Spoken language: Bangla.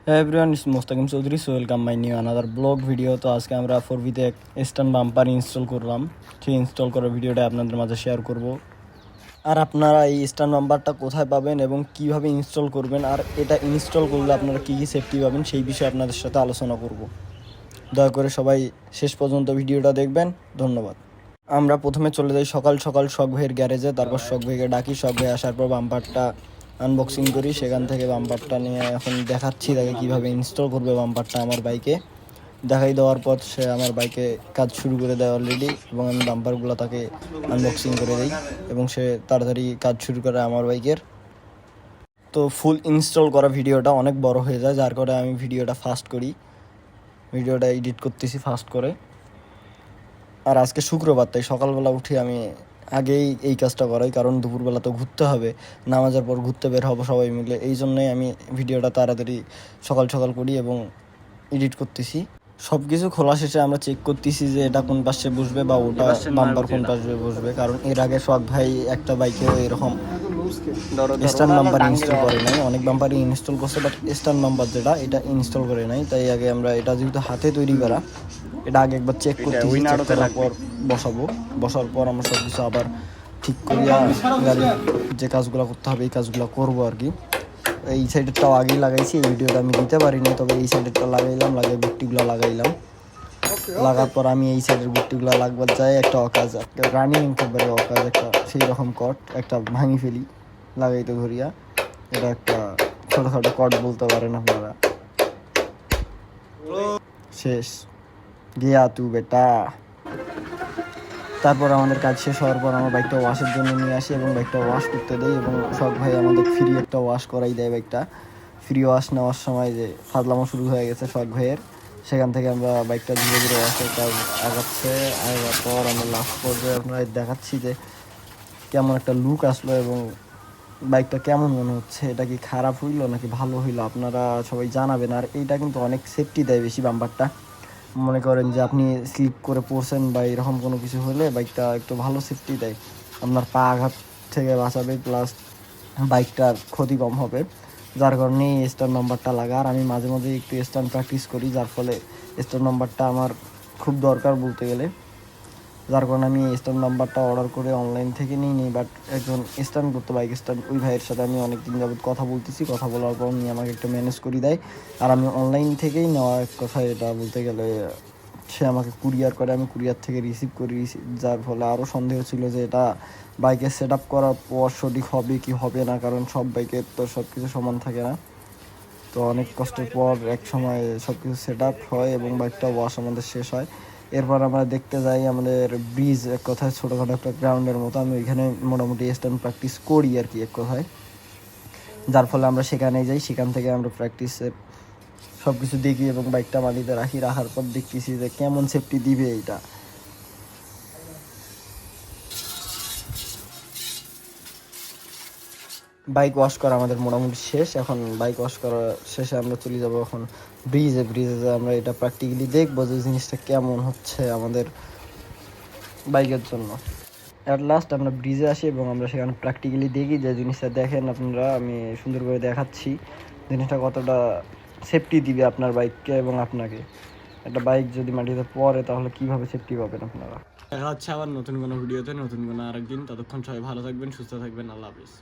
Hey everyone, it's Mustaqim Chaudhary. So welcome my new another blog video. তো আজকে আমরা 4V তে স্ট্যান্ড বাম্পার ইনস্টল করলাম। সেই ইনস্টল করার ভিডিওটা আপনাদের মাঝে শেয়ার করব। আর আপনারা এই স্ট্যান্ড বাম্পারটা কোথায় পাবেন এবং কিভাবে ইনস্টল করবেন, আর এটা ইনস্টল করলে আপনারা কী কী সেফটি পাবেন সেই বিষয়ে আপনাদের সাথে আলোচনা করব। দয়া করে সবাই শেষ পর্যন্ত ভিডিওটা দেখবেন। ধন্যবাদ। আমরা প্রথমে চলে যাই সকাল সকাল শখ ভাইয়ের গ্যারেজে, তারপর শখ ভাইকে ডাকি। শখ ভাই আসার পর বাম্পারটা আনবক্সিং করি, সেখান থেকে বাম্পারটা নিয়ে এখন দেখাচ্ছি তাকে কীভাবে ইনস্টল করবে বাম্পারটা আমার বাইকে। দেখাই দেওয়ার পর সে আমার বাইকে কাজ শুরু করে দেয় অলরেডি, এবং আমি বাম্পারগুলো তাকে আনবক্সিং করে দিই এবং সে তাড়াতাড়ি কাজ শুরু করে আমার বাইকের। তো ফুল ইনস্টল করা ভিডিওটা অনেক বড় হয়ে যায়, যার কারণে আমি ভিডিওটা ফাস্ট করি, ভিডিওটা এডিট করতেছি ফাস্ট করে। আর আজকে শুক্রবার, তাই সকালবেলা উঠে আমি আগেই এই কাজটা করাই, কারণ দুপুরবেলা তো ঘুরতে হবে, নামাজের পর ঘুরতে বের হবো সবাই মিলে। এই জন্যই আমি ভিডিওটা তাড়াতাড়ি সকাল সকাল করি এবং এডিট করতেছি। সব কিছু খোলা শেষে আমরা চেক করতেছি যে এটা কোন পাশে বসবে বা ওটা বাম্পার কোন পাশে বসবে, কারণ এর আগে শখ ভাই একটা বাইকেও এরকম স্ট্যান্ড বাম্পার ইনস্টল করে নাই। অনেক বাম্পারই ইনস্টল করছে, বাট স্ট্যান্ড বাম্পার যেটা এটা ইনস্টল করে নাই। তাই আগে আমরা এটা যেহেতু হাতে তৈরি করা, এটা আগে একবার চেক করতে, চেক করার পর বসার পর আমরা সব কিছু আবার ঠিক করিয়া গাড়ির যে কাজগুলো করতে হবে এই কাজগুলো করবো আর কি। এই সাইডেরটাও আগেই লাগাইছি, এই ভিডিওটা আমি দিতে পারিনি, তবে এই সাইডেরটা লাগাইলাম, লাগিয়ে বুটটিগুলো লাগাইলাম। লাগার পর আমি এই সাইডের বুটটিগুলো লাগবার যাই একটা অকাজ, একটা রানিং একেবারে অকাজ, একটা সেই রকম কট একটা ভাঙি ফেলি লাগাইতে ধরিয়া। এটা একটা ছোটোখাটো কট বলতে পারেন আপনারা। শেষ গিয়া তু বেটা। তারপর আমাদের কাজ শেষ হওয়ার পর আমার বাইকটা ওয়াশের জন্য নিয়ে আসি এবং বাইকটা ওয়াশ করতে দেয়, এবং শখ ভাই আমাদের ফ্রি একটা ওয়াশ করাই দেয় বাইকটা। ফ্রি ওয়াশ নেওয়ার সময় যে ফাজলামো শুরু হয়ে গেছে শখ ভাইয়ের, সেখান থেকে আমরা বাইকটা ধীরে ধীরে ওয়াশের কাজ আগাচ্ছে। আগার পর আমরা লাস্ট পর্যায়ে আপনারা দেখাচ্ছি যে কেমন একটা লুক আসলো এবং বাইকটা কেমন মনে হচ্ছে, এটা কি খারাপ হইলো নাকি ভালো হইলো আপনারা সবাই জানাবেন। আর এইটা কিন্তু অনেক সেফটি দেয় বেশি বাম্পারটা। মনে করেন যে আপনি স্লিপ করে পড়ছেন বা এরকম কোনো কিছু হলে বাইকটা একটু ভালো সেফটি দেয়, আপনার পা আঘাত থেকে বাঁচাবে, প্লাস বাইকটার ক্ষতি কম হবে। যার কারণে এই স্ট্যান্ড নাম্বারটা লাগা। আর আমি মাঝে মাঝে একটু স্ট্যান্ড প্র্যাকটিস করি, যার ফলে স্ট্যান্ড নাম্বারটা আমার খুব দরকার বলতে গেলে। যার কারণে আমি স্ট্যান্ড নাম্বারটা অর্ডার করে অনলাইন থেকে নিই, বাট একজন স্ট্যান্ড করতে বাইক স্ট্যান্ড ওই ভাইয়ের সাথে আমি অনেক দিন যাবত কথা বলতেছি, কথা বলার পর উনি আমাকে একটা ম্যানেজ করে দেয়। আর আমি অনলাইন থেকেই নেওয়া এক কথায় এটা বলতে গেলে সে আমাকে কুরিয়ার করে, আমি কুরিয়ার থেকে রিসিভ করি। যার ফলে আরও সন্দেহ ছিল যে এটা বাইকে সেট আপ করার পর সঠিক হবে কি হবে না, কারণ সব বাইকের তো সব কিছু সমান থাকে না। তো অনেক কষ্টের পর এক সময় সব কিছু সেট আপ হয় এবং বাইকটা ওয়াশ আমাদের শেষ হয়। এরপর আমরা দেখতে যাই আমাদের ব্রিজ, এক কথায় ছোটোখাটো একটা গ্রাউন্ডের মতো, আমি ওইখানে মোটামুটি স্ট্যান্ড প্র্যাকটিস করি আর কি এক কথায়। যার ফলে আমরা সেখানে যাই, সেখান থেকে আমরা প্র্যাকটিসের সব কিছু দেখি এবং বাইকটা মাটিতে রাখার পর দেখতেছি যে কেমন সেফটি দিবে এইটা। বাইক ওয়াশ করা আমাদের মোটামুটি শেষ। এখন বাইক ওয়াশ করা শেষে আমরা চলে যাব এখন ব্রিজে আমরা এটা প্র্যাকটিক্যালি দেখবো যে জিনিসটা কেমন হচ্ছে আমাদের বাইকের জন্য। অ্যাট লাস্ট আমরা ব্রিজে আসি এবং আমরা সেখানে প্র্যাকটিক্যালি দেখি যে জিনিসটা দেখেন আপনারা, আমি সুন্দর করে দেখাচ্ছি জিনিসটা কতটা সেফটি দিবে আপনার বাইককে এবং আপনাকে। একটা বাইক যদি মাটিতে পড়ে তাহলে কীভাবে সেফটি পাবেন আপনারা। দেখা হচ্ছে আবার নতুন কোনো ভিডিওতে, নতুন কোনো আরেকদিন। ততক্ষণ সবাই ভালো থাকবেন, সুস্থ থাকবেন। আল্লাহ হাফিজ।